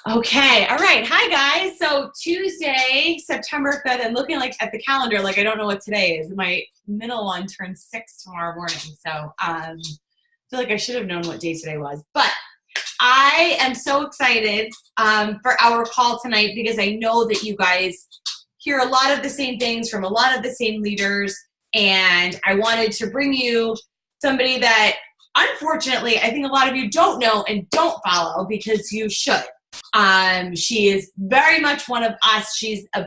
Okay, all right. Hi guys. So Tuesday, September 5th, I'm looking like at the calendar, like I don't know what today is. My middle one turns 6 tomorrow morning. So I feel like I should have known what day today was. But I am so excited for our call tonight because I know that you guys hear a lot of the same things from a lot of the same leaders. And I wanted to bring you somebody that unfortunately I think a lot of you don't know and don't follow because you should. She is very much one of us. She's a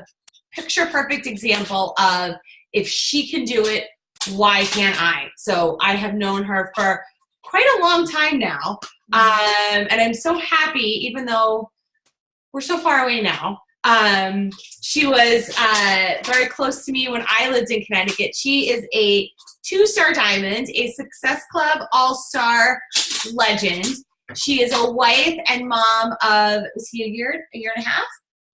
picture perfect example of if she can do it, why can't I? So I have known her for quite a long time now. And I'm so happy, even though we're so far away now. She was very close to me when I lived in Connecticut. She is a 2-star diamond, a Success Club All-Star legend. She is a wife and mom of, was he a year and a half?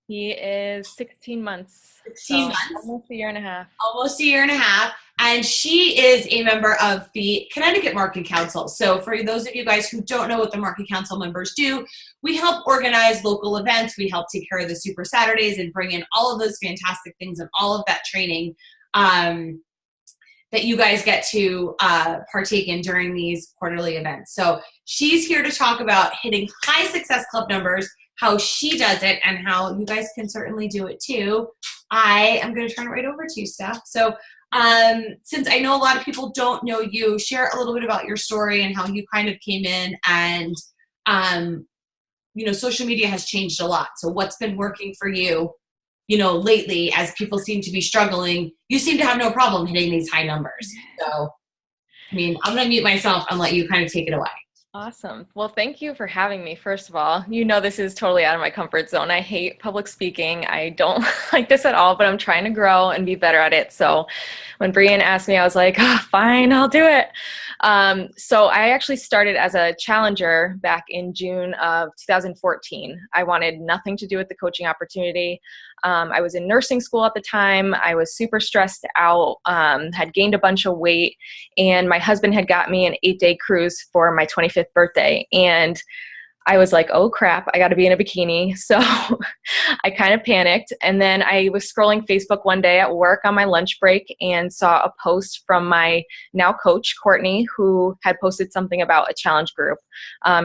He is 16 months. 16 months. Almost a year and a half. Almost a year and a half. And she is a member of the Connecticut Market Council. So for those of you guys who don't know what the Market Council members do, we help organize local events. We help take care of the Super Saturdays and bring in all of those fantastic things and all of that training that you guys get to partake in during these quarterly events. So she's here to talk about hitting high Success Club numbers, how she does it, and how you guys can certainly do it too. I am going to turn it right over to you, Steph. So since I know a lot of people don't know you, share a little bit about your story and how you kind of came in and, social media has changed a lot. So what's been working for you, lately as people seem to be struggling? You seem to have no problem hitting these high numbers. So, I'm going to mute myself and let you kind of take it away. Awesome. Well, thank you for having me, first of all. This is totally out of my comfort zone. I hate public speaking. I don't like this at all, but I'm trying to grow and be better at it. So when Brian asked me, I was like, fine, I'll do it. So I actually started as a challenger back in June of 2014. I wanted nothing to do with the coaching opportunity. I was in nursing school at the time. I was super stressed out, had gained a bunch of weight, and my husband had got me an 8-day cruise for my 25th birthday. And I was like, oh crap, I got to be in a bikini. So I kind of panicked. And then I was scrolling Facebook one day at work on my lunch break and saw a post from my now coach, Courtney, who had posted something about a challenge group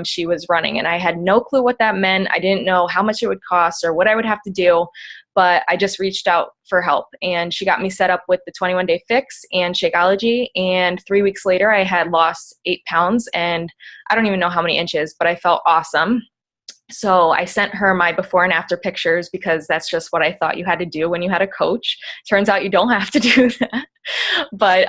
she was running. And I had no clue what that meant. I didn't know how much it would cost or what I would have to do. But I just reached out for help, and she got me set up with the 21-day fix and Shakeology. And 3 weeks later, I had lost 8 pounds, and I don't even know how many inches, but I felt awesome. So I sent her my before and after pictures because that's just what I thought you had to do when you had a coach. Turns out you don't have to do that. But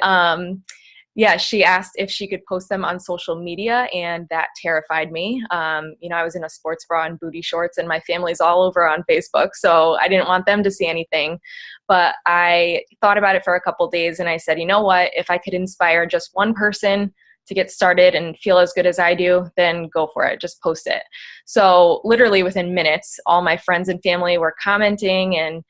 yeah, she asked if she could post them on social media, and that terrified me. I was in a sports bra and booty shorts, and my family's all over on Facebook, so I didn't want them to see anything. But I thought about it for a couple days, and I said, you know what? If I could inspire just one person to get started and feel as good as I do, then go for it. Just post it. So literally within minutes, all my friends and family were commenting and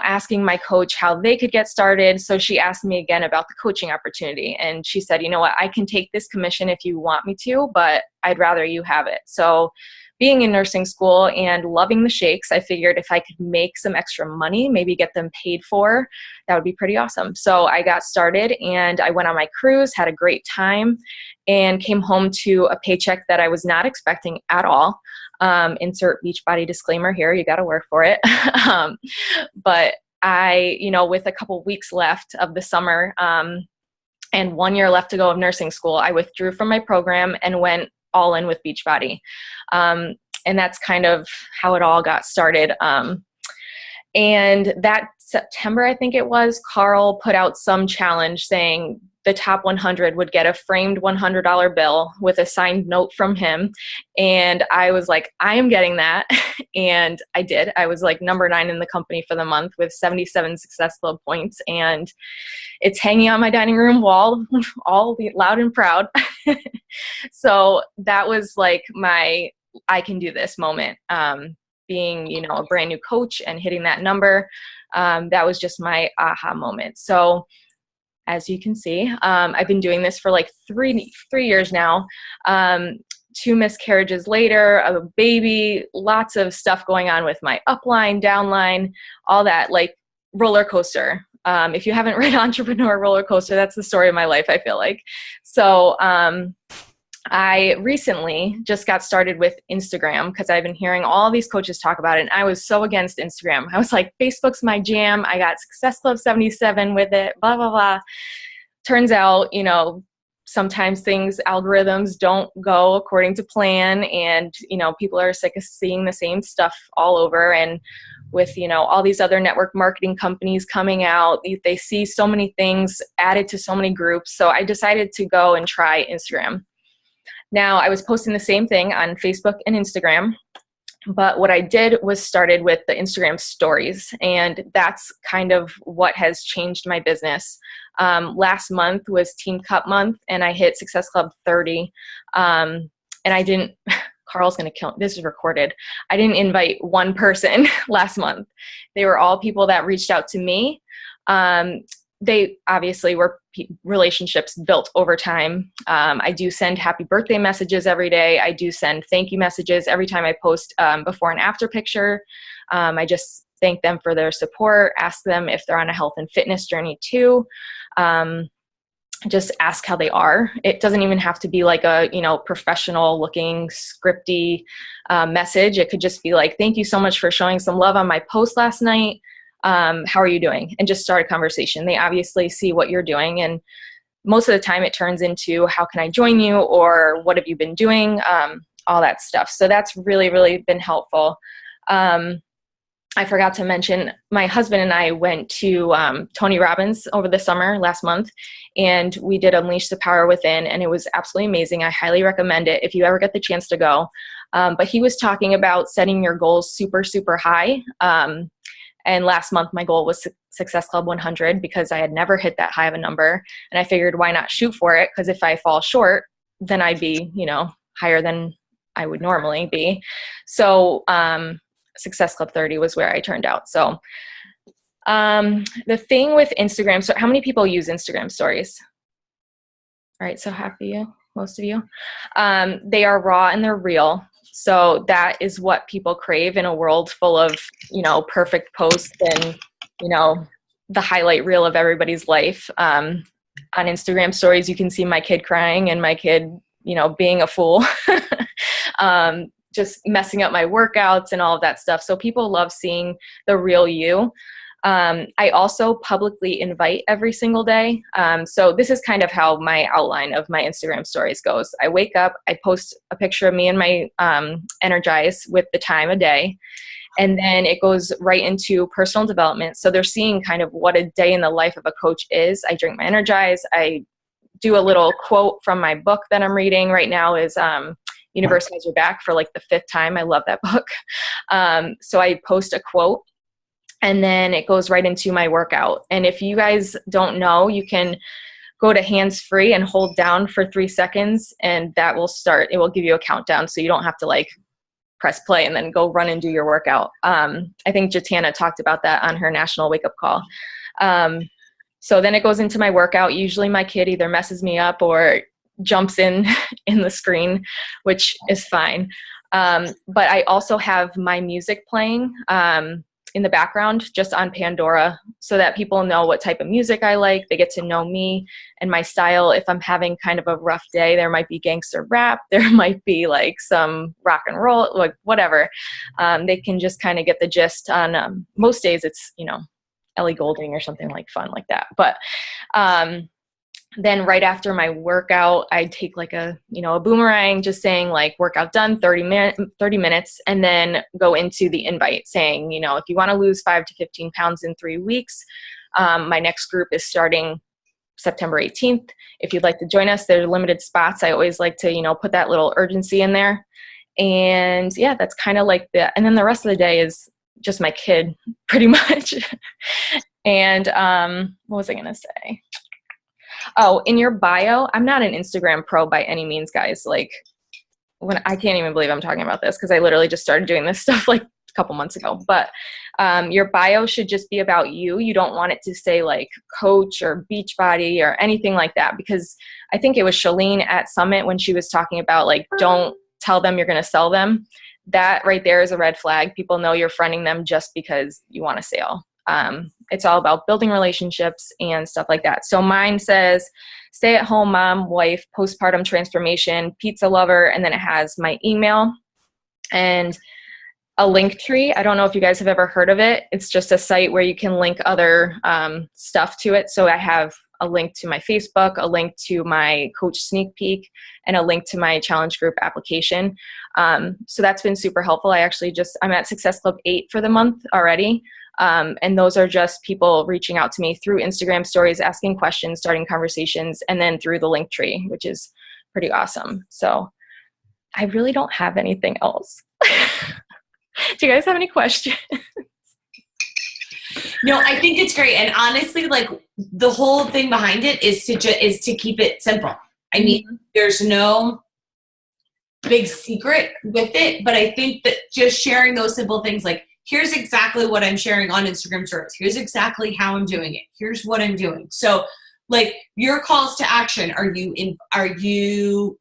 asking my coach how they could get started. So she asked me again about the coaching opportunity. And she said, you know what, I can take this commission if you want me to, but I'd rather you have it. So being in nursing school and loving the shakes, I figured if I could make some extra money, maybe get them paid for, that would be pretty awesome. So I got started and I went on my cruise, had a great time, and came home to a paycheck that I was not expecting at all. Insert Beachbody disclaimer here, you got to work for it. But I, with a couple weeks left of the summer and 1 year left to go of nursing school, I withdrew from my program and went all in with Beachbody. And that's kind of how it all got started. And that September, I think it was, Carl put out some challenge saying the top 100 would get a framed $100 bill with a signed note from him. And I was like, I am getting that. And I did. I was like number 9 in the company for the month with 77 Success Club points. And it's hanging on my dining room wall, all loud and proud. So that was like my I can do this moment. Being, a brand new coach and hitting that number, that was just my aha moment. So as you can see, I've been doing this for like three years now. 2 miscarriages later, a baby, lots of stuff going on with my upline, downline, all that, like roller coaster. If you haven't read Entrepreneur Roller Coaster, that's the story of my life, I feel like. So I recently just got started with Instagram because I've been hearing all these coaches talk about it, and I was so against Instagram. I was like, Facebook's my jam. I got Success Club 77 with it, blah, blah, blah. Turns out, you know, sometimes algorithms don't go according to plan, and, you know, people are sick of seeing the same stuff all over. And with, you know, all these other network marketing companies coming out, they see so many things added to so many groups. So I decided to go and try Instagram. Now, I was posting the same thing on Facebook and Instagram, but what I did was started with the Instagram stories, and that's kind of what has changed my business. Last month was Team Cup month, and I hit Success Club 30, and I didn't, Carl's going to kill, this is recorded. I didn't invite one person last month. They were all people that reached out to me. They obviously were relationships built over time. I do send happy birthday messages every day. I do send thank you messages every time I post before and after picture. I just thank them for their support, ask them if they're on a health and fitness journey too. Just ask how they are. It doesn't even have to be like a, you know, professional looking scripty message. It could just be like, thank you so much for showing some love on my post last night. How are you doing? And just start a conversation. They obviously see what you're doing, and most of the time it turns into how can I join you, or what have you been doing, all that stuff. So that's really, really been helpful. I forgot to mention, my husband and I went to Tony Robbins over the summer last month, and we did Unleash the Power Within, and it was absolutely amazing. I highly recommend it if you ever get the chance to go. But he was talking about setting your goals super, super high. And last month, my goal was Success Club 100 because I had never hit that high of a number. And I figured, why not shoot for it? Because if I fall short, then I'd be, you know, higher than I would normally be. So Success Club 30 was where I turned out. So the thing with Instagram, so how many people use Instagram stories? All right, so half of you, most of you. They are raw and they're real. So that is what people crave in a world full of, you know, perfect posts and, you know, the highlight reel of everybody's life. On Instagram stories, you can see my kid crying and my kid, you know, being a fool, just messing up my workouts and all of that stuff. So people love seeing the real you. I also publicly invite every single day. So this is kind of how my outline of my Instagram stories goes. I wake up, I post a picture of me and my Energize with the time of day, and then it goes right into personal development. So they're seeing kind of what a day in the life of a coach is. I drink my Energize. I do a little quote from my book that I'm reading right now is Universe Has Your Back for like the 5th time. I love that book. So I post a quote, and then it goes right into my workout. And if you guys don't know, you can go to hands-free and hold down for 3 seconds, and that will start. It will give you a countdown, so you don't have to like press play and then go run and do your workout. I think Jatana talked about that on her national wake-up call. So then it goes into my workout. Usually my kid either messes me up or jumps in the screen, which is fine. But I also have my music playing in the background just on Pandora so that people know what type of music I like. They get to know me and my style. If I'm having kind of a rough day, there might be gangster rap. There might be like some rock and roll, like whatever. They can just kind of get the gist on most days it's, you know, Ellie Goulding or something like fun like that. But then right after my workout, I take like a boomerang just saying like workout done, 30 minutes, and then go into the invite saying, you know, if you want to lose 5 to 15 pounds in 3 weeks, my next group is starting September 18th. If you'd like to join us, there are limited spots. I always like to, you know, put that little urgency in there. And yeah, that's kind of like and then the rest of the day is just my kid pretty much. And what was I going to say? Oh, in your bio, I'm not an Instagram pro by any means, guys. Like, I can't even believe I'm talking about this because I literally just started doing this stuff like a couple months ago. But your bio should just be about you. You don't want it to say like coach or Beachbody or anything like that, because I think it was Shalene at Summit when she was talking about like don't tell them you're going to sell them, that right there is a red flag. People know you're friending them just because you want a sale. It's all about building relationships and stuff like that. So mine says stay-at-home mom, wife, postpartum transformation, pizza lover, and then it has my email and a link tree. I don't know if you guys have ever heard of it. It's just a site where you can link other stuff to it. So I have a link to my Facebook, a link to my coach sneak peek, and a link to my challenge group application. So that's been super helpful. I'm at Success Club 8 for the month already. And those are just people reaching out to me through Instagram stories, asking questions, starting conversations, and then through the link tree, which is pretty awesome. So I really don't have anything else. Do you guys have any questions? No, I think it's great. And honestly, like the whole thing behind it is to keep it simple. I mean, there's no big secret with it, but I think that just sharing those simple things, like here's exactly what I'm sharing on Instagram stories. Here's exactly how I'm doing it. Here's what I'm doing. So like your calls to action, are you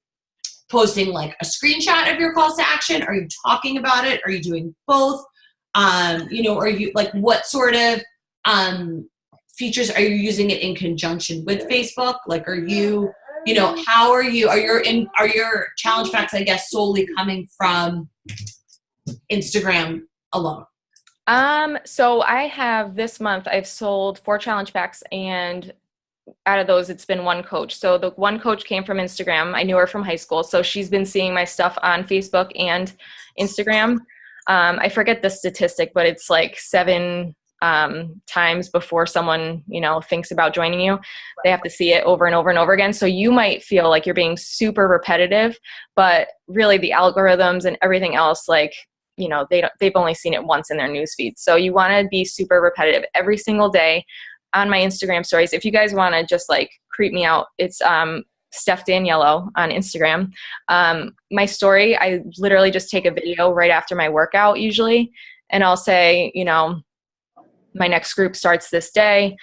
posting like a screenshot of your calls to action? Are you talking about it? Are you doing both? Are you like, what sort of features are you using it in conjunction with Facebook? Like, are your challenge packs, I guess, solely coming from Instagram alone? So I have this month, I've sold 4 challenge packs, and out of those, it's been one coach. So the one coach came from Instagram. I knew her from high school. So she's been seeing my stuff on Facebook and Instagram. I forget the statistic, but it's like 7 times before someone, thinks about joining you, they have to see it over and over and over again. So you might feel like you're being super repetitive, but really the algorithms and everything else, like, they've only seen it once in their newsfeed. So you want to be super repetitive every single day on my Instagram stories. If you guys want to just like creep me out, it's Steph Daniello on Instagram. My story, I literally just take a video right after my workout usually, and I'll say, my next group starts this day.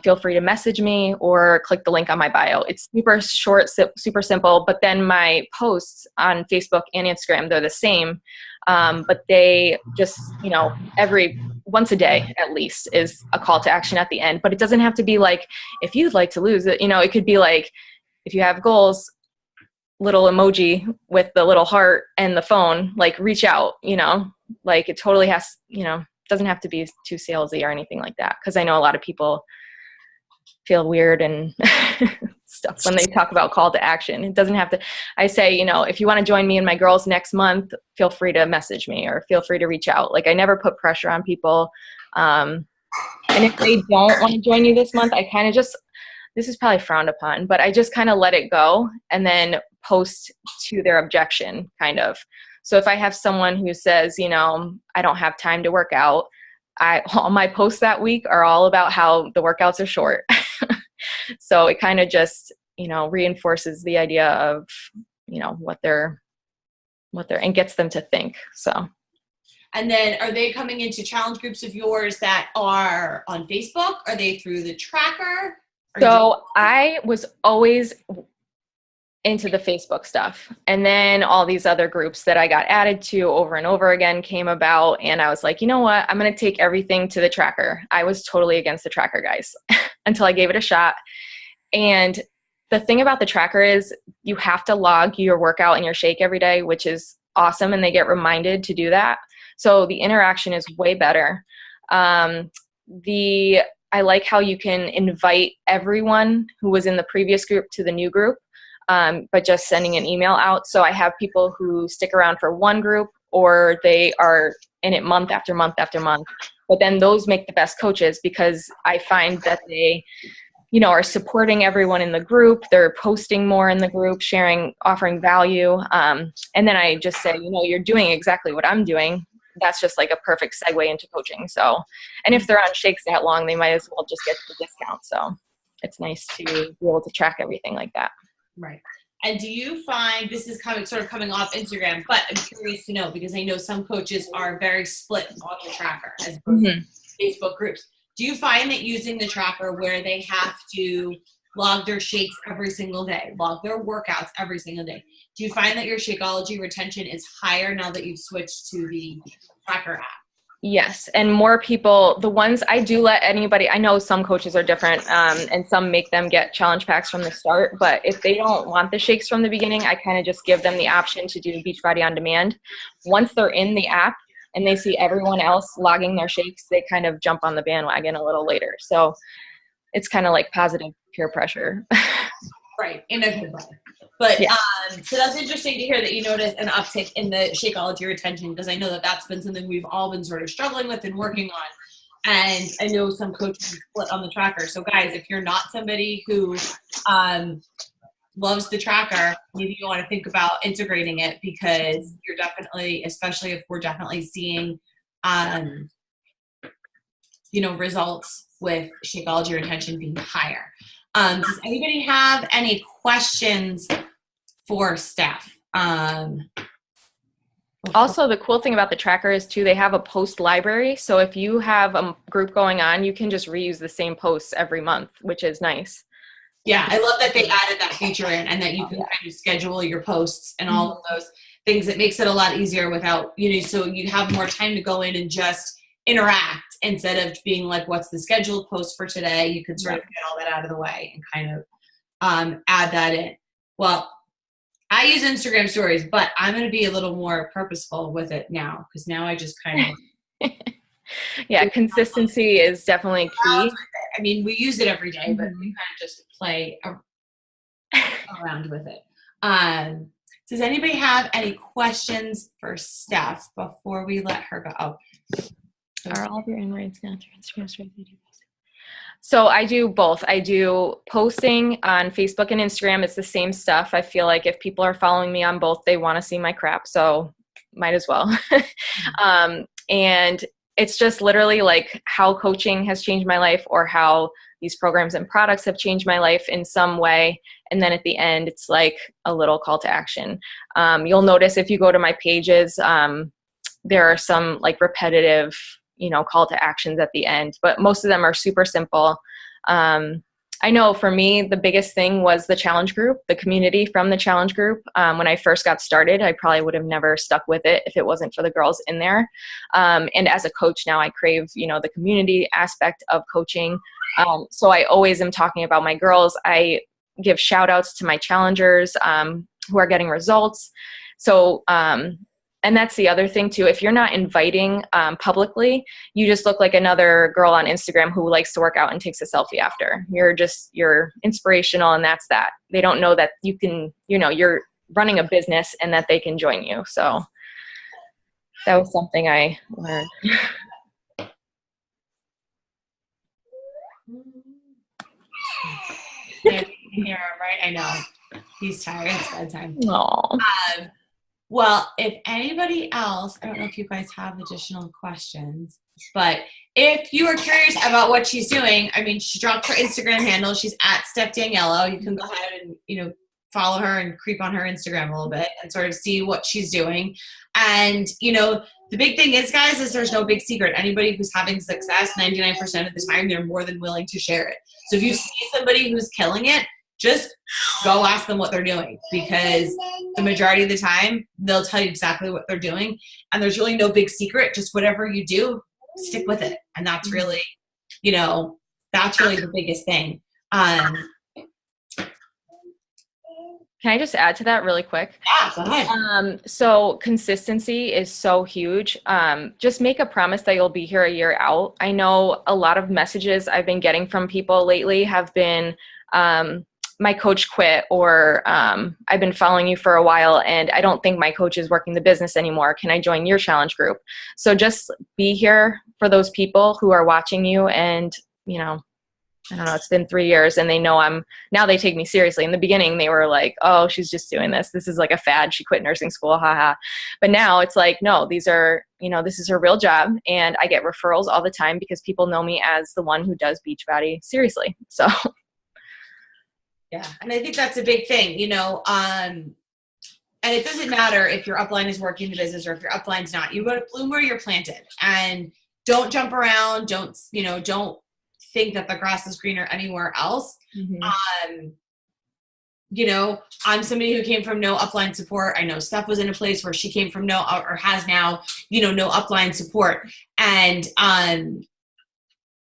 Feel free to message me or click the link on my bio. It's super short, super simple, but then my posts on Facebook and Instagram, they're the same. But they just, once a day at least is a call to action at the end. But it doesn't have to be like, if you'd like to lose it, it could be like, if you have goals, little emoji with the little heart and the phone, like reach out, like it totally has, doesn't have to be too salesy or anything like that. Cause I know a lot of people feel weird and stuff when they talk about call to action. It doesn't have to, I say, if you want to join me and my girls next month, feel free to message me or feel free to reach out. Like I never put pressure on people. And if they don't want to join you this month, I kind of just, this is probably frowned upon, but I just kind of let it go and then post to their objection kind of. So if I have someone who says, I don't have time to work out, all my posts that week are all about how the workouts are short. So it kind of just, reinforces the idea of, what they're, and gets them to think. So. And then are they coming into challenge groups of yours that are on Facebook? Are they through the tracker? So I was always into the Facebook stuff. And then all these other groups that I got added to over and over again came about. And I was like, you know what? I'm going to take everything to the tracker. I was totally against the tracker, guys, until I gave it a shot. And the thing about the tracker is you have to log your workout and your shake every day, which is awesome. And they get reminded to do that. So the interaction is way better. I like how you can invite everyone who was in the previous group to the new group, but just sending an email out. So I have people who stick around for one group or they are in it month after month after month. But then those make the best coaches because I find that they, are supporting everyone in the group. They're posting more in the group, sharing, offering value. And then I just say, you're doing exactly what I'm doing. That's just like a perfect segue into coaching. So, and if they're on shakes that long, they might as well just get the discount. So it's nice to be able to track everything like that. Right. And do you find this is coming off Instagram, but I'm curious to know because I know some coaches are very split on the tracker as opposed to Facebook groups. Do you find that using the tracker where they have to log their shakes every single day, log their workouts every single day. Do you find that your Shakeology retention is higher now that you've switched to the tracker app? Yes. And more people, the ones I do let anybody, I know some coaches are different, and some make them get challenge packs from the start, but if they don't want the shakes from the beginning, I kind of just give them the option to do Beachbody on demand. Once they're in the app and they see everyone else logging their shakes, they kind of jump on the bandwagon a little later. So it's kind of like positive peer pressure. Right, in a good way. But yeah. So that's interesting to hear that you notice an uptick in the Shakeology retention, because I know that that's been something we've all been sort of struggling with and working on. And I know some coaches split on the tracker. So guys, if you're not somebody who loves the tracker, maybe you want to think about integrating it, because you're definitely, especially if we're definitely seeing, results with Shakeology retention being higher. Does anybody have any questions for Steph? Also, the cool thing about the tracker is too, they have a post library. So if you have a group going on, you can just reuse the same posts every month, which is nice. Yeah, I love that they added that feature in, and that you can kind of schedule your posts and all of those things. It makes it a lot easier without, so you have more time to go in and just interact instead of being like, what's the scheduled post for today? You can sort of get all that out of the way and kind of add that in. Well, I use Instagram stories, but I'm going to be a little more purposeful with it now, because now I just kind of yeah, consistency is definitely key. I mean, we use it every day, but we kind of just play around with it. Does anybody have any questions for Steph before we let her go? Oh. Are all of your invites now through Instagram stories? So I do both. I do posting on Facebook and Instagram. It's the same stuff. I feel like if people are following me on both, they want to see my crap. So might as well. And it's just literally like how coaching has changed my life, or how these programs and products have changed my life in some way. And then at the end, it's like a little call to action. You'll notice if you go to my pages, there are some like repetitive, call to actions at the end, but most of them are super simple. I know for me, the biggest thing was the challenge group, the community from the challenge group. When I first got started, I probably would have never stuck with it if it wasn't for the girls in there. And as a coach now, I crave, the community aspect of coaching. So I always am talking about my girls. I give shout outs to my challengers who are getting results. So, and that's the other thing too. If you're not inviting publicly, you just look like another girl on Instagram who likes to work out and takes a selfie after. You're inspirational, and that's that. They don't know that you can, you're running a business and that they can join you. So that was something I learned. Yeah, right. I know. He's tired. It's bedtime. Aww. Well, if anybody else, I don't know if you guys have additional questions, but if you are curious about what she's doing, I mean, she dropped her Instagram handle. She's at Steph Daniello. You can go ahead and, follow her and creep on her Instagram a little bit and sort of see what she's doing. And, the big thing is, guys, is there's no big secret. Anybody who's having success, 99% of the time, they're more than willing to share it. So if you see somebody who's killing it, just go ask them what they're doing, because the majority of the time they'll tell you exactly what they're doing, and there's really no big secret. Just whatever you do, stick with it. And that's really, that's really the biggest thing. Can I just add to that really quick? Yeah, go ahead. So consistency is so huge. Just make a promise that you'll be here a year out. I know a lot of messages I've been getting from people lately have been, my coach quit, or I've been following you for a while and I don't think my coach is working the business anymore. Can I join your challenge group? So just be here for those people who are watching you, and, I don't know, it's been 3 years and they know now they take me seriously. In the beginning, they were like, oh, she's just doing this. This is like a fad. She quit nursing school. Haha. But now it's like, no, this is her real job. And I get referrals all the time because people know me as the one who does Beachbody seriously. So. Yeah. And I think that's a big thing, and it doesn't matter if your upline is working the business or if your upline's not. You go to bloom where you're planted, and don't jump around. Don't think that the grass is greener anywhere else. Mm-hmm. You know, I'm somebody who came from no upline support. I know Steph was in a place where she came from no, or has now, you know, no upline support. And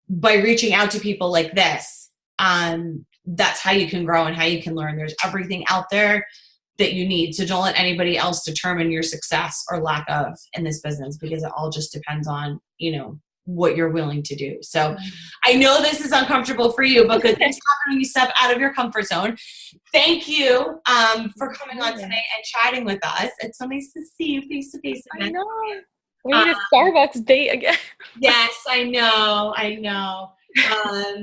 by reaching out to people like this, that's how you can grow and how you can learn. There's everything out there that you need. So don't let anybody else determine your success or lack of in this business, because it all just depends on, you know, what you're willing to do. So I know this is uncomfortable for you, but good things happen when you step out of your comfort zone. Thank you for coming on today and chatting with us. It's so nice to see you face to face. I know. We need a Starbucks date again. Yes, I know.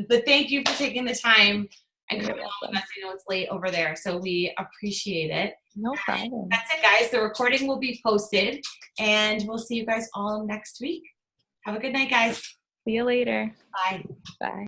But thank you for taking the time and coming on with us. I know it's late over there, so we appreciate it. No problem. That's it, guys. The recording will be posted, and we'll see you guys all next week. Have a good night, guys. See you later. Bye. Bye.